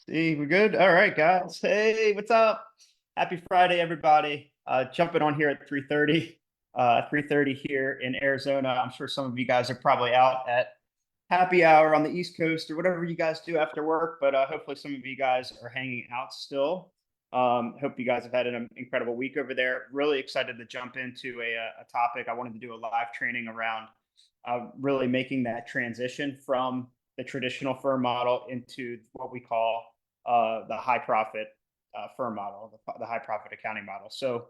See, we're good. All right, guys. Hey, what's up? Happy Friday, everybody. Jumping on here at 3:30. 3:30 here in Arizona. I'm sure some of you guys are probably out at happy hour on the East Coast or whatever you guys do after work, but hopefully some of you guys are hanging out still. Hope you guys have had an incredible week over there. Really excited to jump into a topic. I wanted to do a live training around really making that transition from the traditional firm model into what we call the high profit firm model, the high profit accounting model. So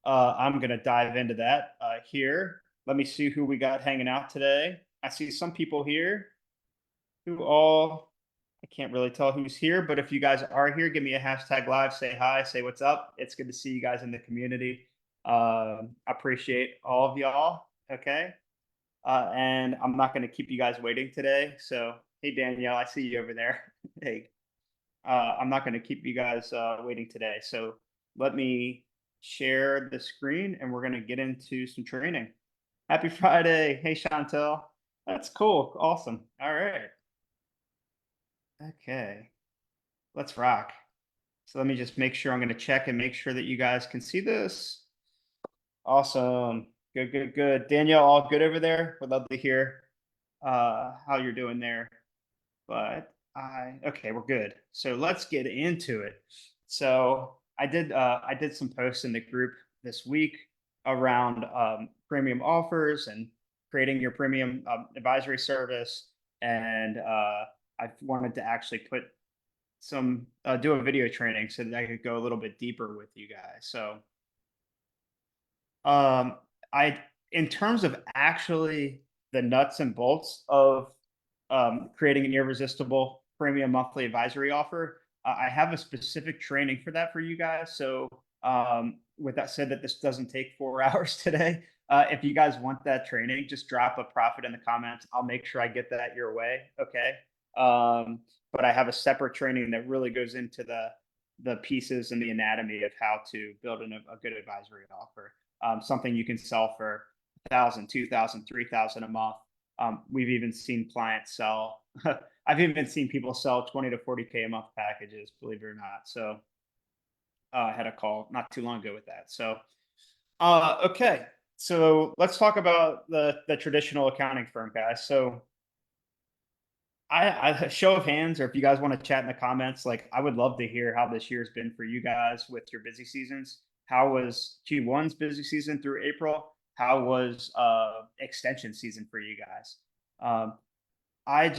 I'm going to dive into that here. Let me see who we got hanging out today. I see some people here who all, I can't really tell who's here, but if you guys are here, give me a hashtag live, say hi, say what's up. It's good to see you guys in the community. Appreciate all of y'all. Okay. And I'm not going to keep you guys waiting today. So, hey, Danielle, I see you over there. Hey, I'm not going to keep you guys waiting today. So, let me share the screen and we're going to get into some training. Happy Friday. Hey, Chantel. That's cool. Awesome. All right. Okay. Let's rock. So, let me just make sure I'm going to check and make sure that you guys can see this. Awesome. Good, good, good. Danielle, all good over there? Would love to hear how you're doing there. But okay, we're good. So let's get into it. So I did some posts in the group this week around premium offers and creating your premium advisory service, and I wanted to actually put some do a video training so that I could go a little bit deeper with you guys. So um, I, in terms of actually the nuts and bolts of creating an irresistible premium monthly advisory offer, I have a specific training for that for you guys. So, with that said, that this doesn't take 4 hours today. If you guys want that training, just drop a profit in the comments. I'll make sure I get that your way. Okay. But I have a separate training that really goes into the pieces and the anatomy of how to build a good advisory offer. Something you can sell for 1,000, 2,000, 3,000 a month. We've even seen clients sell. I've even seen people sell 20 to 40K a month packages, believe it or not. So I had a call not too long ago with that. So okay, so let's talk about the traditional accounting firm, guys. So I show of hands, or if you guys want to chat in the comments, like I would love to hear how this year's been for you guys with your busy seasons. How was Q1's busy season through April? How was extension season for you guys? Um, I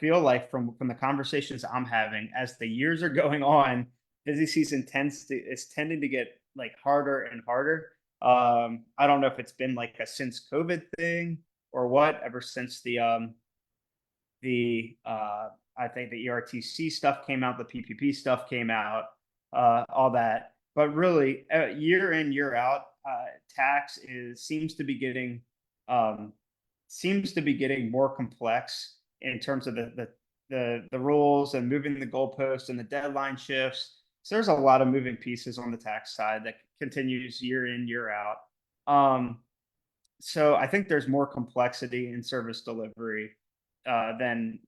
feel like from the conversations I'm having as the years are going on, busy season is tending to get like harder and harder. I don't know if it's been like a since COVID thing or what, ever since the I think the ERTC stuff came out, the PPP stuff came out, all that. But really, year in year out, tax is um, seems to be getting more complex in terms of the rules and moving the goalposts and the deadline shifts. So there's a lot of moving pieces on the tax side that continues year in year out. Um, so I think there's more complexity in service delivery uh, than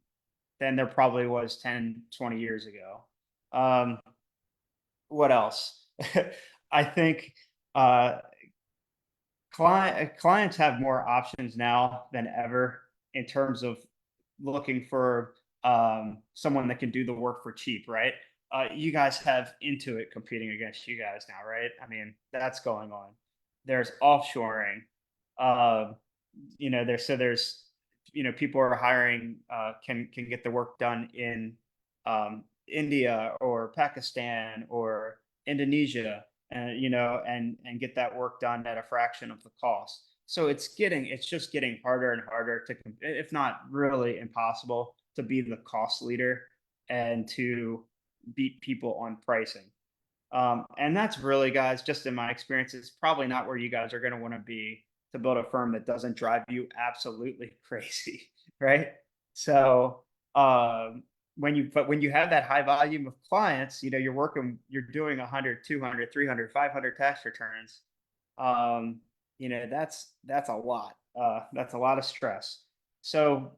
than there probably was 10, 20 years ago. Um, what else? I think uh, clients have more options now than ever in terms of looking for someone that can do the work for cheap, right? You guys have Intuit competing against you guys now, right? I mean, that's going on. There's offshoring. Uh, there's people are hiring can get the work done in India or Pakistan or Indonesia, and and get that work done at a fraction of the cost. So it's just getting harder and harder to, if not really impossible, to be the cost leader and to beat people on pricing. And that's really, guys, just in my experience, it's probably not where you guys are going to want to be to build a firm that doesn't drive you absolutely crazy, right? So when you have that high volume of clients, you're doing 100, 200, 300, 500 tax returns. Um, that's a lot. That's a lot of stress. So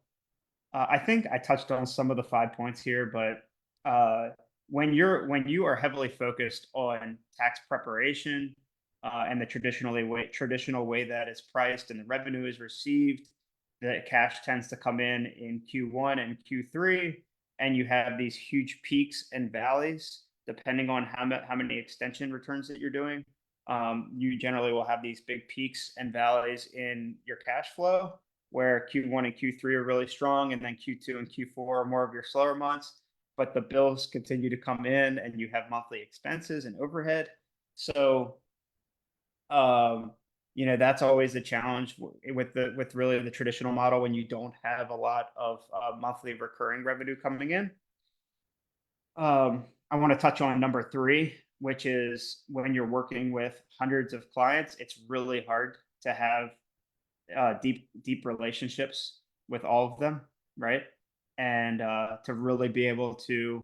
I think I touched on some of the 5 points here, but when you are heavily focused on tax preparation and the traditional way that it's priced and the revenue is received, the cash tends to come in Q1 and Q3, and you have these huge peaks and valleys depending on how many extension returns that you're doing. You generally will have these big peaks and valleys in your cash flow, where Q1 and Q3 are really strong, and then Q2 and Q4 are more of your slower months. But the bills continue to come in, and you have monthly expenses and overhead. So, um, that's always the challenge with really the traditional model when you don't have a lot of monthly recurring revenue coming in. I want to touch on number three, which is when you're working with hundreds of clients, it's really hard to have deep relationships with all of them, right? And to really be able to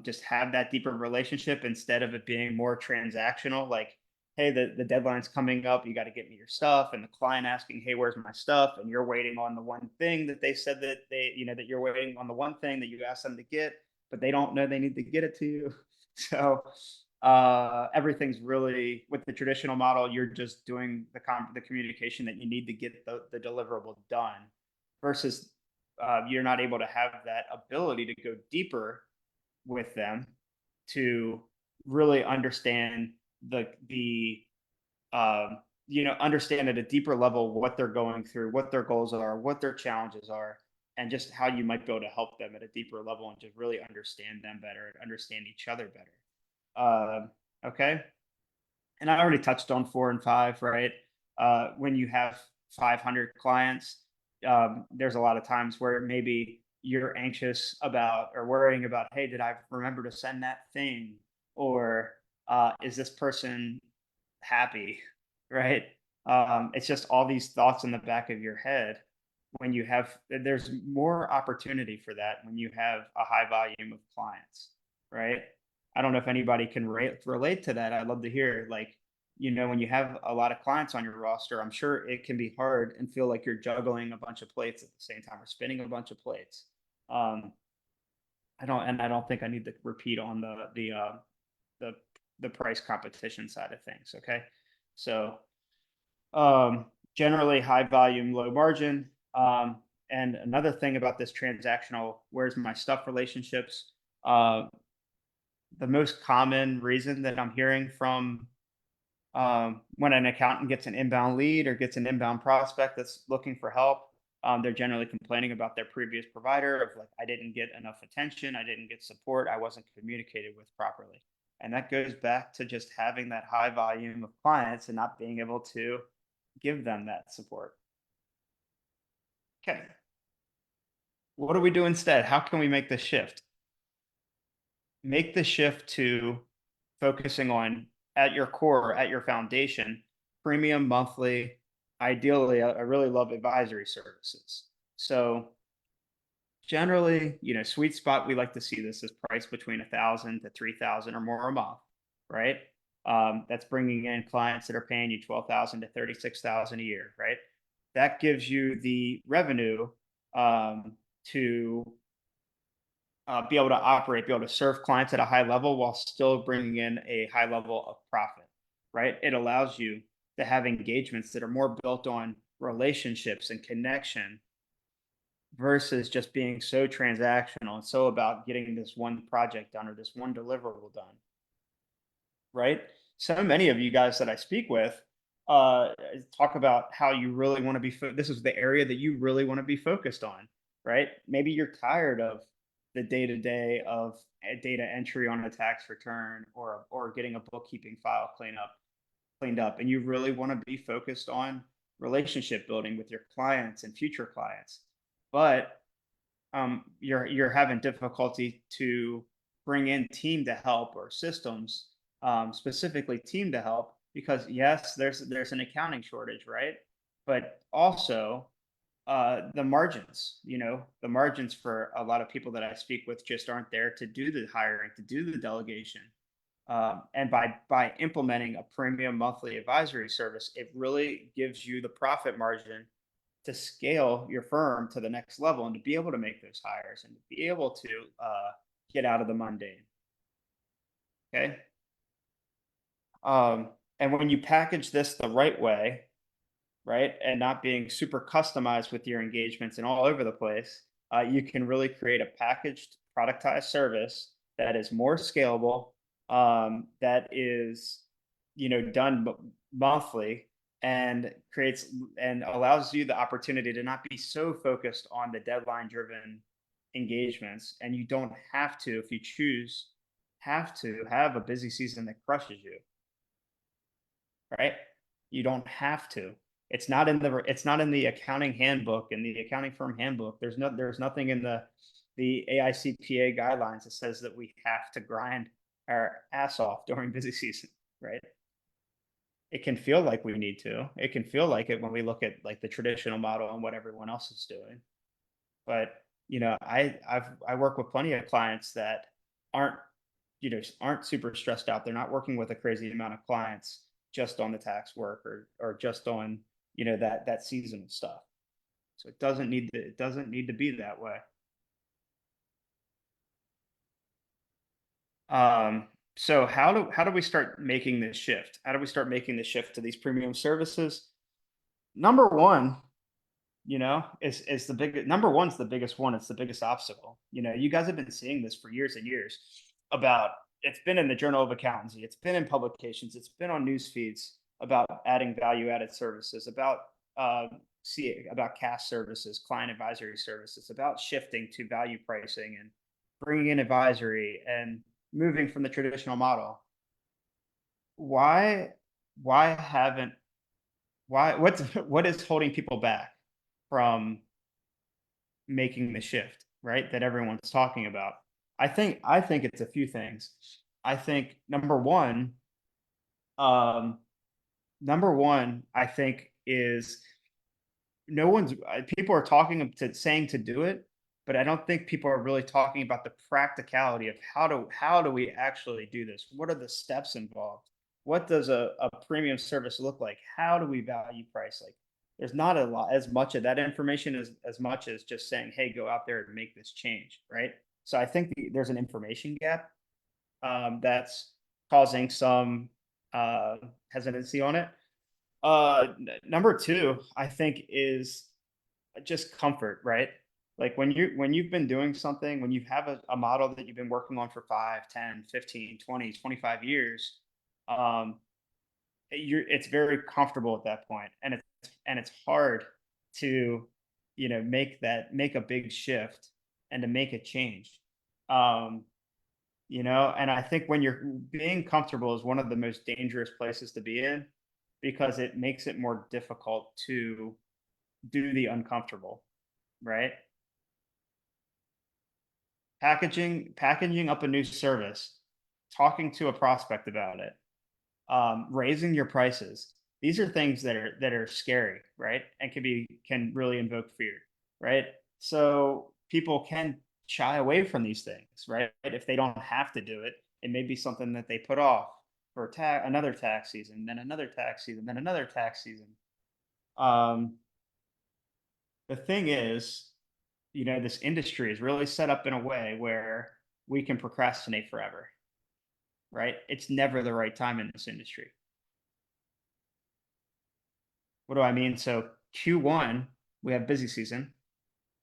just have that deeper relationship instead of it being more transactional, like, hey, the deadline's coming up, you got to get me your stuff, and the client asking, hey, where's my stuff, and you're waiting on the one thing that they said that that you're waiting on the one thing that you asked them to get, but they don't know they need to get it to you. So everything's really, with the traditional model, you're just doing the communication that you need to get the deliverable done, versus you're not able to have that ability to go deeper with them to really understand the understand at a deeper level what they're going through, what their goals are, what their challenges are, and just how you might be able to help them at a deeper level and just really understand them better and understand each other better. Okay. And I already touched on 4 and 5, right? When you have 500 clients, there's a lot of times where maybe you're anxious about or worrying about, hey, did I remember to send that thing? Or is this person happy? Right? It's just all these thoughts in the back of your head when there's more opportunity for that when you have a high volume of clients, right? I don't know if anybody can relate to that. I'd love to hear, like, when you have a lot of clients on your roster, I'm sure it can be hard and feel like you're juggling a bunch of plates at the same time or spinning a bunch of plates. Um, I don't think I need to repeat on the the price competition side of things. Okay, so generally high volume, low margin. And another thing about this transactional, where's my stuff relationships, uh, the most common reason that I'm hearing from when an accountant gets an inbound lead or gets an inbound prospect that's looking for help, they're generally complaining about their previous provider of, like, I didn't get enough attention, I didn't get support, I wasn't communicated with properly. And that goes back to just having that high volume of clients and not being able to give them that support. Okay. What do we do instead? How can we make the shift? Make the shift to focusing on, at your core, at your foundation, premium monthly. Ideally, I really love advisory services. So generally, sweet spot, we like to see this as price between 1,000 to 3,000 or more a month, right? That's bringing in clients that are paying you 12,000 to 36,000 a year, right? That gives you the revenue to be able to operate, be able to serve clients at a high level while still bringing in a high level of profit, right? It allows you to have engagements that are more built on relationships and connection versus just being so transactional and so about getting this one project done or this one deliverable done, right? So many of you guys that I speak with uh, talk about how you really want to this is the area that you really want to be focused on, right? Maybe you're tired of the day to day of data entry on a tax return or getting a bookkeeping file cleaned up, and you really want to be focused on relationship building with your clients and future clients, but you're having difficulty to bring in team to help or systems, specifically team to help, because yes, there's an accounting shortage, right? But also the margins for a lot of people that I speak with just aren't there to do the hiring, to do the delegation. And by implementing a premium monthly advisory service, it really gives you the profit margin to scale your firm to the next level and to be able to make those hires and to be able to get out of the mundane. Okay. And when you package this the right way, right, and not being super customized with your engagements and all over the place, you can really create a packaged, productized service that is more scalable, that is, done monthly, and creates and allows you the opportunity to not be so focused on the deadline driven engagements. And you don't have to, if you choose, have to have a busy season that crushes you, right? You don't have to. It's not in the accounting handbook and the accounting firm handbook. There's nothing in the AICPA guidelines that says that we have to grind our ass off during busy season, right? It can feel like we need to. It can feel like it when we look at like the traditional model and what everyone else is doing. But I work with plenty of clients that aren't aren't super stressed out. They're not working with a crazy amount of clients just on the tax work or just on that seasonal stuff. So it doesn't need to be that way. So how do we start making this shift? How do we start making the shift to these premium services? Number one, is the big number one's the biggest one. It's the biggest obstacle. You guys have been seeing this for years and years about it's been in the Journal of Accountancy, it's been in publications, it's been on news feeds about adding value added services, about about CAS services, client advisory services, about shifting to value pricing and bringing in advisory and moving from the traditional model. Why why haven't why what's what is holding people back from making the shift, right? That everyone's talking about. I think it's a few things. I think um, number one, I think is no one's people are talking to saying to do it, but I don't think people are really talking about the practicality of how do we actually do this? What are the steps involved? What does a premium service look like? How do we value price? Like there's not a lot as much of that information as much as just saying, hey, go out there and make this change, right? So I think there's an information gap, that's causing some hesitancy on it. Number two, I think, is just comfort, right? Like when you've been doing something, when you have a model that you've been working on for 5, 10, 15, 20, 25 years, um, it's very comfortable at that point, and it's hard to make a big shift and to make a change. Um, and I think when you're being comfortable is one of the most dangerous places to be in because it makes it more difficult to do the uncomfortable, right? Packaging up a new service, talking to a prospect about it, raising your prices. These are things that are scary, right? And can really invoke fear, right? So people can shy away from these things, right? If they don't have to do it, it may be something that they put off for another tax season, then another tax season, then another tax season. Um, the thing is, this industry is really set up in a way where we can procrastinate forever, right? It's never the right time in this industry. What do I mean? So Q1, we have busy season,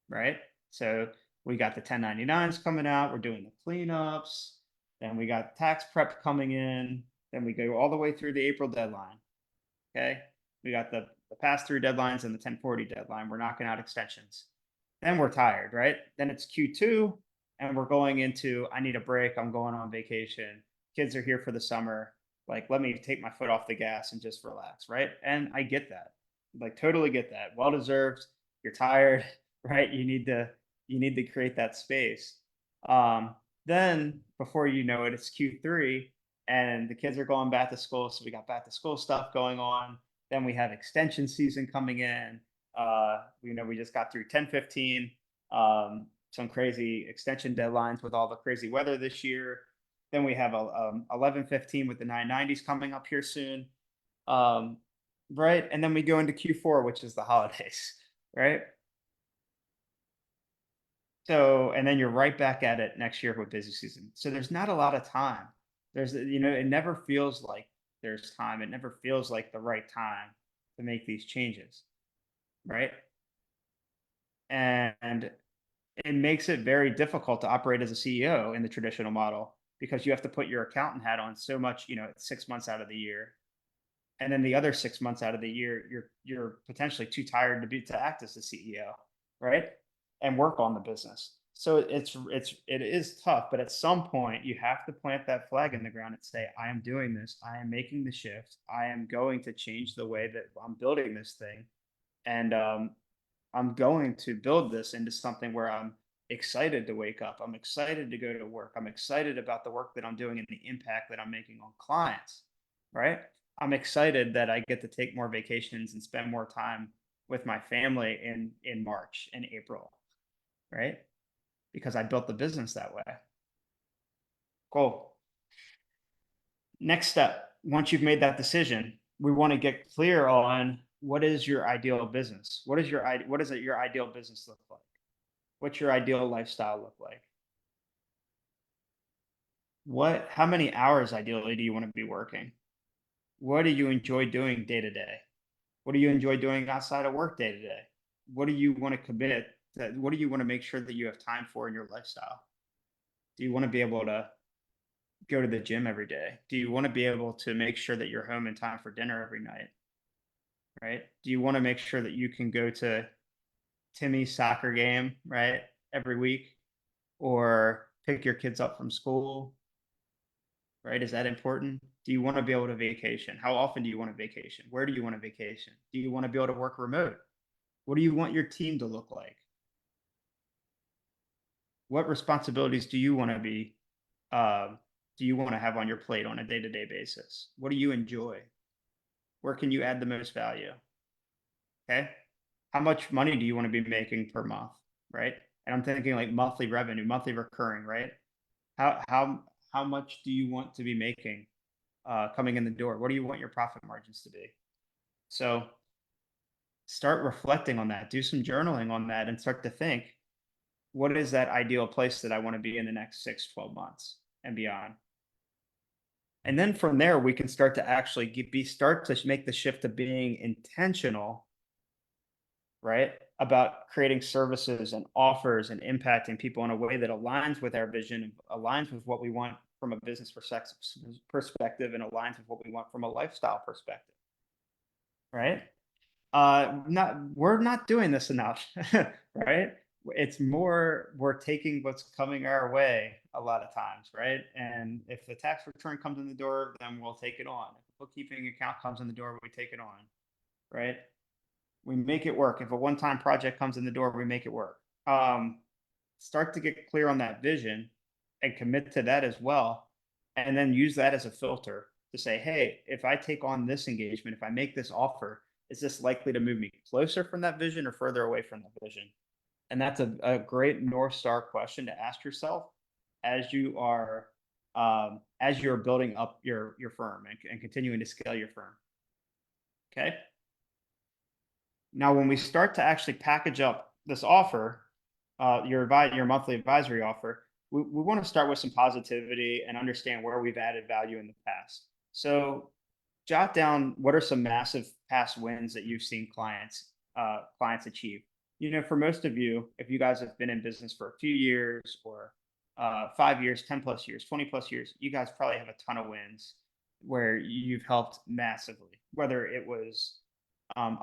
right? So we got the 1099s coming out. We're doing the cleanups. Then we got tax prep coming in. Then we go all the way through the April deadline. Okay. We got the pass through deadlines and the 1040 deadline. We're knocking out extensions. Then we're tired, right? Then it's Q2 and we're going into I need a break. I'm going on vacation. Kids are here for the summer. Like, let me take my foot off the gas and just relax, right? And I get that. Like totally get that. Well deserved. You're tired, right? You need to create that space. Then before you know it, it's Q3 and the kids are going back to school. So we got back to school stuff going on. Then we have extension season coming in. We just got through 10/15, some crazy extension deadlines with all the crazy weather this year. Then we have 11/15 with the 990s coming up here soon. Um, right. And then we go into Q4, which is the holidays, right? So, and then you're right back at it next year with busy season. So there's not a lot of time. It never feels like there's time. It never feels like the right time to make these changes, right? And it makes it very difficult to operate as a CEO in the traditional model because you have to put your accountant hat on so much, 6 months out of the year. And then the other 6 months out of the year, you're potentially too tired to act as the CEO, right? And work on the business. So it is tough, but at some point you have to plant that flag in the ground and say, I am doing this, I am making the shift, I am going to change the way that I'm building this thing. And I'm going to build this into something where I'm excited to wake up. I'm excited to go to work. I'm excited about the work that I'm doing and the impact that I'm making on clients, right? I'm excited that I get to take more vacations and spend more time with my family in March and April, right? Because I built the business that way. Cool. Next step, once you've made that decision, we want to get clear on what is your ideal business? What does your ideal business look like? What's your ideal lifestyle look like? How many hours ideally do you want to be working? What do you enjoy doing day to day? What do you enjoy doing outside of work day to day? What do you want to what do you want to make sure that you have time for in your lifestyle? Do you want to be able to go to the gym every day? Do you want to be able to make sure that you're home in time for dinner every night? Right? Do you want to make sure that you can go to Timmy's soccer game, right, every week, or pick your kids up from school, right? Is that important? Do you want to be able to vacation? How often do you want to vacation? Where do you want to vacation? Do you want to be able to work remote? What do you want your team to look like? What responsibilities um, do you want to have on your plate on a day-to-day basis? What do you enjoy? Where can you add the most value? Okay. How much money do you want to be making per month? Right. And I'm thinking like monthly revenue, monthly recurring, right? How how how much do you want to be making coming in the door? What do you want your profit margins to be? So start reflecting on that. Do some journaling on that and start to think, what is that ideal place that I want to be in the next 6, 12 months and beyond? And then from there, we can start to actually start to make the shift to being intentional, right? About creating services and offers and impacting people in a way that aligns with our vision, aligns with what we want from a business perspective, and aligns with what we want from a lifestyle perspective, right? Not We're not doing this enough, right? It's more we're taking what's coming our way a lot of times, right? And if the tax return comes in the door, then we'll take it on. If the bookkeeping account comes in the door, we take it on, right? We make it work. If a one-time project comes in the door, we make it work. Start to get clear on that vision and commit to that as well. And then use that as a filter to say, hey, if I take on this engagement, if I make this offer, is this likely to move me closer from that vision or further away from that vision? And that's a great North Star question to ask yourself as you're building up your firm and continuing to scale your firm. Okay. Now, when we start to actually package up this offer, your monthly advisory offer, we want to start with some positivity and understand where we've added value in the past. So, jot down what are some massive past wins that you've seen clients achieve. For most of you, if you guys have been in business for a few years or 5 years, 10 plus years, 20 plus years, you guys probably have a ton of wins where you've helped massively, whether it was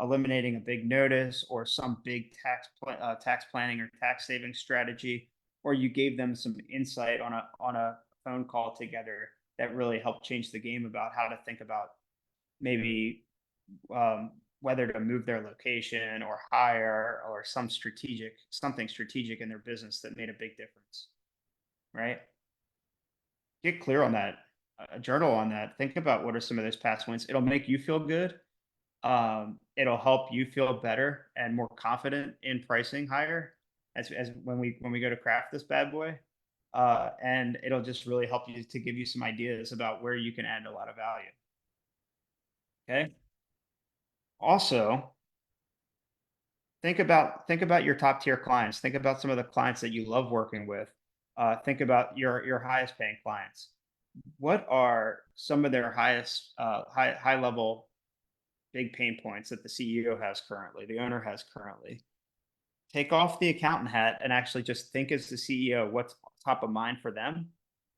eliminating a big notice or some big tax planning or tax saving strategy, or you gave them some insight on a phone call together that really helped change the game about how to think about maybe whether to move their location or hire or something strategic in their business that made a big difference, right? Get clear on that. Journal on that. Think about what are some of those past wins. It'll make you feel good. It'll help you feel better and more confident in pricing higher as when we go to craft this bad boy. And it'll just really help you to give you some ideas about where you can add a lot of value. Okay. Also, think about your top tier clients. Think about some of the clients that you love working with. Think about your highest paying clients. What are some of their highest high level big pain points that the CEO has currently, the owner has currently? Take off the accountant hat and actually just think as the CEO what's top of mind for them,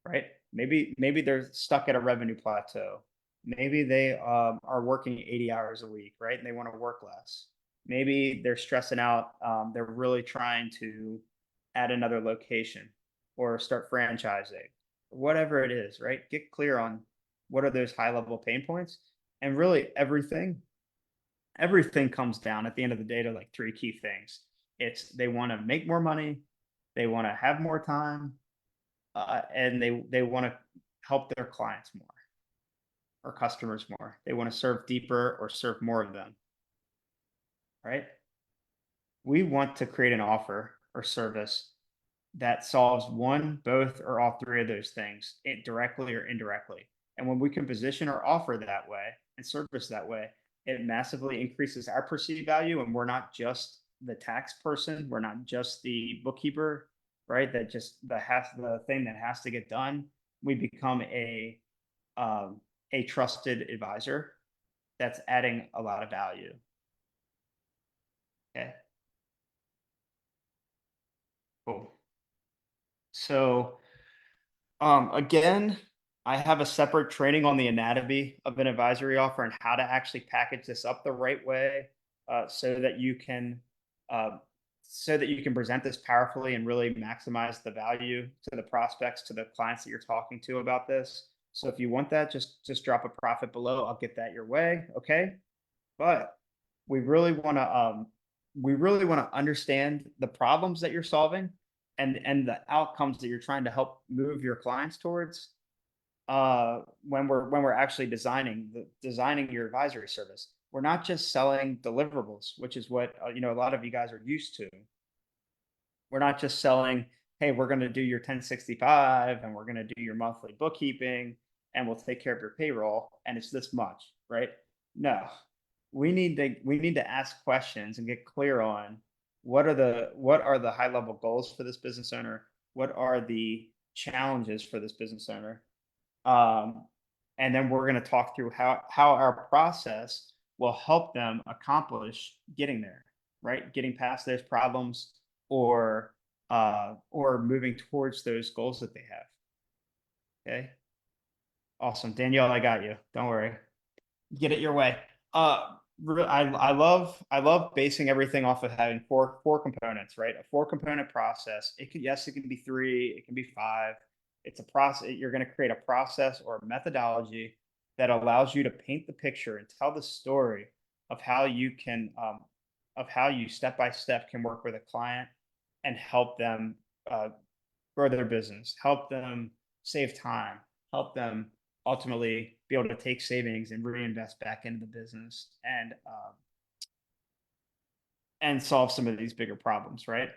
right? Maybe they're stuck at a revenue plateau. Maybe they are working 80 hours a week, right? And they want to work less. Maybe they're stressing out. They're really trying to add another location or start franchising, whatever it is, right? Get clear on what are those high level pain points, and really everything comes down at the end of the day to like three key things. It's they want to make more money, they want to have more time, and they want to help their clients more or customers more. They want to serve deeper or serve more of them, right? We want to create an offer or service that solves one, both, or all three of those things directly or indirectly. And when we can position our offer that way and service that way, it massively increases our perceived value. And we're not just the tax person, we're not just the bookkeeper, right? That just the thing that has to get done. We become a trusted advisor that's adding a lot of value. Okay, cool. So again, I have a separate training on the anatomy of an advisory offer and how to actually package this up the right way, uh, so that you can uh, so that you can present this powerfully and really maximize the value to the prospects, to the clients that you're talking to about this. So if you want that, just drop a profit below. I'll get that your way. Okay. But we really want to understand the problems that you're solving and the outcomes that you're trying to help move your clients towards, when we're actually designing your advisory service. We're not just selling deliverables, which is what a lot of you guys are used to. We're not just selling, hey, we're going to do your 1065 and we're going to do your monthly bookkeeping and we'll take care of your payroll and it's this much, right? No. We need to ask questions and get clear on what are the high level goals for this business owner? What are the challenges for this business owner? Um, and then we're going to talk through how our process will help them accomplish getting there, right? Getting past those problems or moving towards those goals that they have. Okay. Awesome. Danielle, I got you. Don't worry. Get it your way. I love basing everything off of having four components, right? A four component process. It can be three, it can be five. It's a process. You're going to create a process or a methodology that allows you to paint the picture and tell the story of how you can of how you step by step can work with a client and help them uh, grow their business, help them save time, help them ultimately be able to take savings and reinvest back into the business and solve some of these bigger problems, right?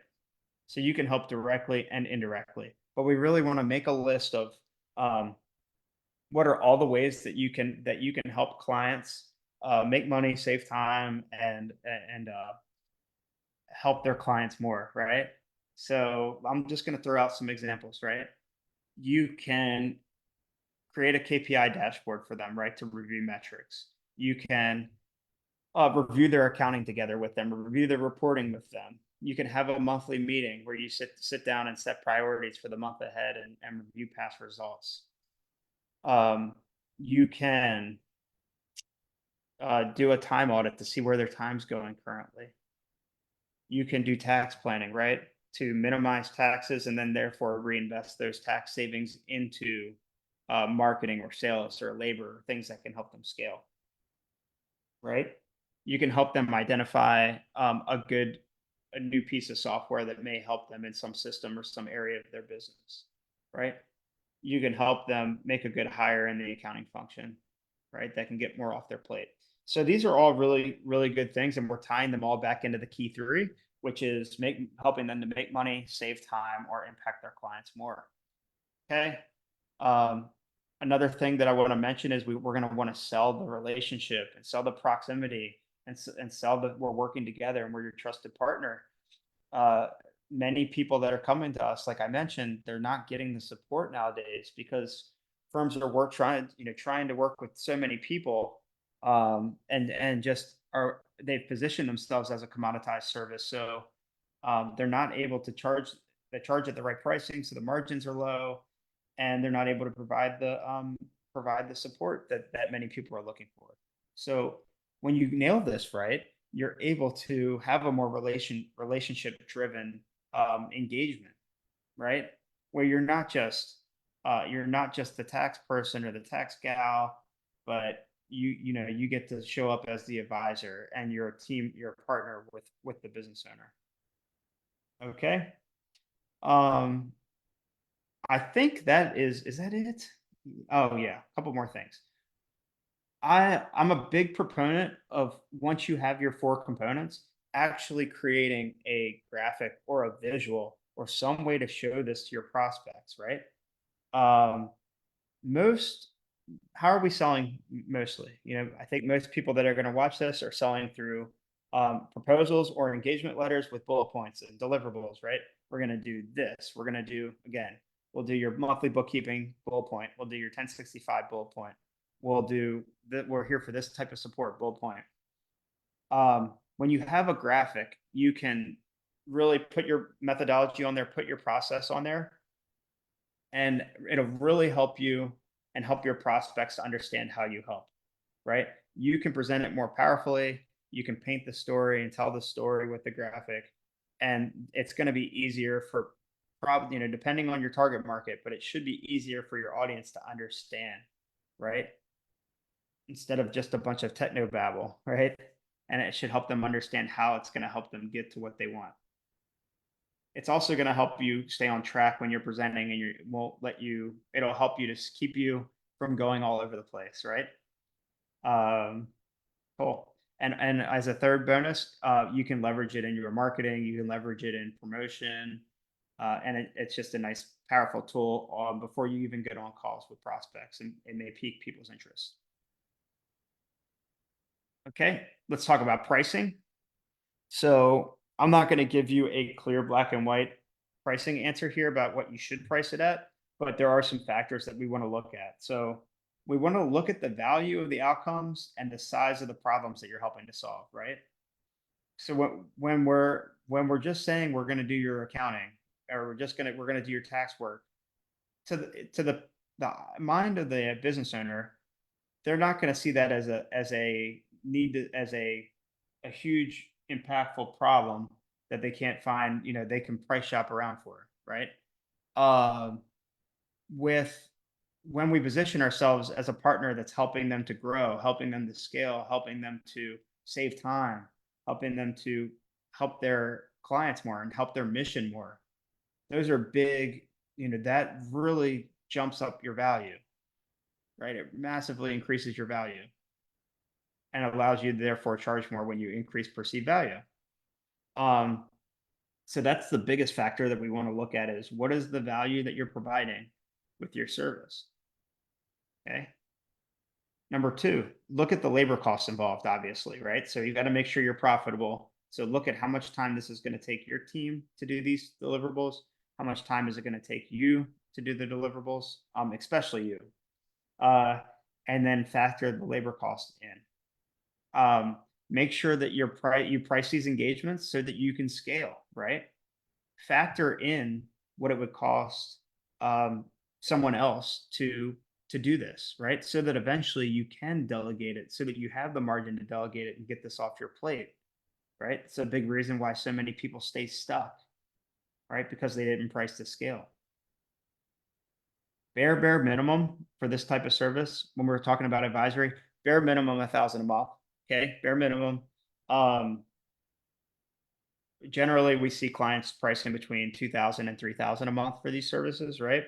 So you can help directly and indirectly. But we really want to make a list of um, what are all the ways that you can help clients make money, save time, and help their clients more, right? So I'm just going to throw out some examples, right? You can create a KPI dashboard for them, right, to review metrics. You can review their accounting together with them, review their reporting with them. You can have a monthly meeting where you sit down and set priorities for the month ahead and review past results. You can do a time audit to see where their time's going currently. You can do tax planning, right, to minimize taxes and then therefore reinvest those tax savings into marketing or sales or labor, things that can help them scale, right? You can help them identify a new piece of software that may help them in some system or some area of their business, right? You can help them make a good hire in the accounting function, right? That can get more off their plate. So these are all really, really good things, and we're tying them all back into the key three, which is helping them to make money, save time, or impact their clients more. Okay. Um, Another thing that I want to mention is we're going to want to sell the relationship and sell the proximity and sell that we're working together and we're your trusted partner. Uh, Many people that are coming to us, like I mentioned, they're not getting the support nowadays because firms are trying to work with so many people, and just are they've positioned themselves as a commoditized service. So they're not able to charge they charge at the right pricing, so the margins are low, and they're not able to provide the support that many people are looking for. So when you nail this right, you're able to have a more relationship driven engagement, right? Where you're not just the tax person or the tax gal, but you get to show up as the advisor and you're a partner with the business owner. Okay. Um, I think is that it? Oh yeah, a couple more things. I'm a big proponent of once you have your four components, actually creating a graphic or a visual or some way to show this to your prospects, right? Um, most How are we selling mostly? I think most people that are going to watch this are selling through proposals or engagement letters with bullet points and deliverables, right? We're going to do this. We're going to do, again, we'll do your monthly bookkeeping bullet point. We'll do your 1065 bullet point. We'll do that. We're here for this type of support bullet point. When you have a graphic, you can really put your methodology on there, put your process on there, and it'll really help you and help your prospects to understand how you help, right? You can present it more powerfully, you can paint the story and tell the story with the graphic, and it's going to be easier for probably, depending on your target market, but it should be easier for your audience to understand, right? Instead of just a bunch of techno babble, right? And it should help them understand how it's going to help them get to what they want. It's also going to help you stay on track when you're presenting, and it'll help you to keep you from going all over the place, right? Um, cool. And as a third bonus, you can leverage it in your marketing, you can leverage it in promotion, and it's just a nice, powerful tool before you even get on calls with prospects, and it may pique people's interest. Okay, let's talk about pricing. So I'm not going to give you a clear black and white pricing answer here about what you should price it at, but there are some factors that we want to look at. So we want to look at the value of the outcomes and the size of the problems that you're helping to solve, right? So when we're just saying we're going to do your accounting, or we're going to do your tax work, to the mind of the business owner, they're not going to see that as a huge impactful problem that they can't find, they can price shop around for, right? Um, with When we position ourselves as a partner that's helping them to grow, helping them to scale, helping them to save time, helping them to help their clients more and help their mission more. Those are big, that really jumps up your value, right? It massively increases your value and allows you to therefore charge more when you increase perceived value. Um, so that's the biggest factor that we want to look at is what is the value that you're providing with your service? Okay. Number two, look at the labor costs involved, obviously, right? So you got to make sure you're profitable. So look at how much time this is going to take your team to do these deliverables. How much time is it going to take you to do the deliverables, especially you? Uh, and then factor the labor cost in. Make sure that you price these engagements so that you can scale, right? Factor in what it would cost someone else to do this, right? So that eventually you can delegate it, so that you have the margin to delegate it and get this off your plate, right? It's a big reason why so many people stay stuck, right? Because they didn't price to scale. Bare minimum for this type of service, when we're talking about advisory, bare minimum 1,000 a month. Okay, bare minimum. Generally, we see clients pricing between 2,000 and 3,000 a month for these services, right?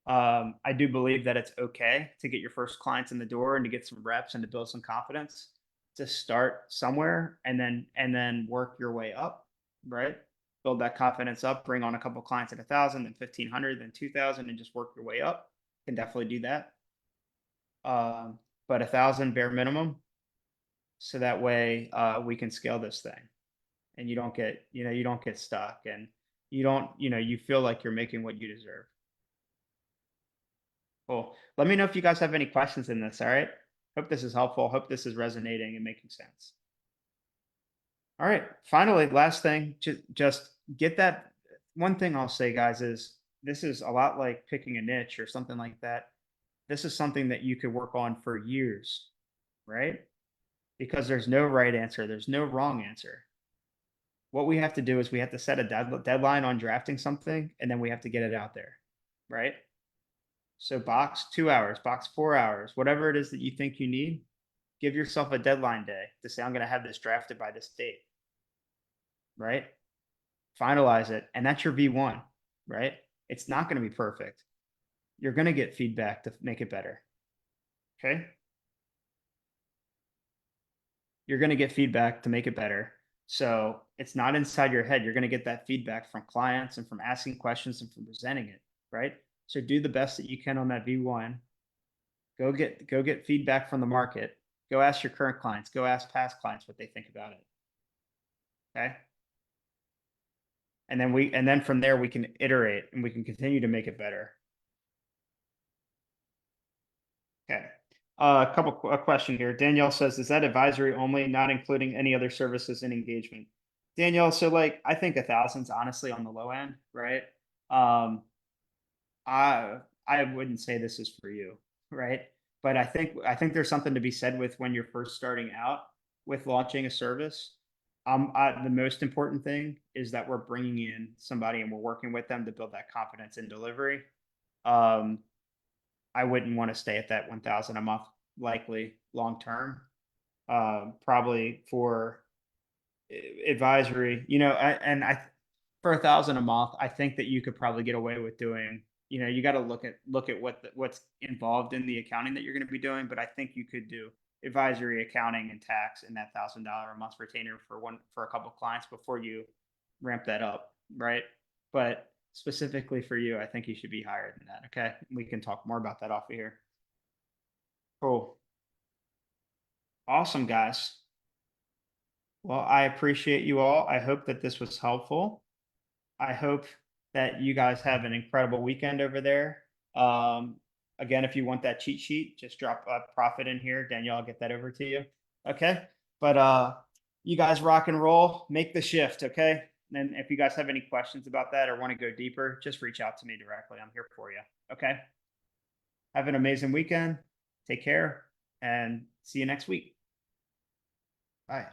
I do believe that it's okay to get your first clients in the door and to get some reps and to build some confidence, to start somewhere and then work your way up, right? Build that confidence up, bring on a couple clients at 1,000, then 1,500, then 2,000, and just work your way up. Can definitely do that. But 1,000 bare minimum. so that way we can scale this thing and you don't get, you don't get stuck and you don't, you feel like you're making what you deserve. Cool. Let me know if you guys have any questions in this. All right. Hope this is helpful. Hope this is resonating and making sense. All right. Finally, last thing, just get that. One thing I'll say, guys, is this is a lot like picking a niche or something like that. This is something that you could work on for years, right? Because there's no right answer, there's no wrong answer. What we have to do is we have to set a deadline on drafting something, and then we have to get it out there, right? So box 2 hours, box 4 hours, whatever it is that you think you need, give yourself a deadline day to say, I'm going to have this drafted by this date, right? Finalize it. And that's your V1, right? It's not going to be perfect. You're going to get feedback to make it better. Okay. You're going to get feedback to make it better. So it's not inside your head. You're going to get that feedback from clients and from asking questions and from presenting it, right? So do the best that you can on that V1. Go get feedback from the market. Go ask your current clients. Go ask past clients what they think about it. Okay. And then from there we can iterate and we can continue to make it better. Okay. A question here. Danielle says, is that advisory only, not including any other services and engagement? Danielle, so like I think 1,000's honestly on the low end, right? Um, I wouldn't say this is for you, right? But I think there's something to be said with when you're first starting out with launching a service. The most important thing is that we're bringing in somebody and we're working with them to build that confidence in delivery. Um, I wouldn't want to stay at that 1,000 a month, likely long term. Probably for advisory, for 1,000 a month, I think that you could probably get away with doing. You got to look at what's involved in the accounting that you're going to be doing, but I think you could do advisory, accounting, and tax in that $1,000 a month retainer for a couple of clients before you ramp that up, right? But specifically for you, I think you should be higher than that. Okay, we can talk more about that off of here. Cool, awesome, guys. Well, I appreciate you all. I hope that this was helpful. I hope that you guys have an incredible weekend over there. Um, Again, if you want that cheat sheet, just drop a profit in here. Danielle, I'll get that over to you. Okay. But you guys rock and roll, make the shift. Okay. And if you guys have any questions about that or want to go deeper, just reach out to me directly. I'm here for you. Okay. Have an amazing weekend. Take care and see you next week. Bye.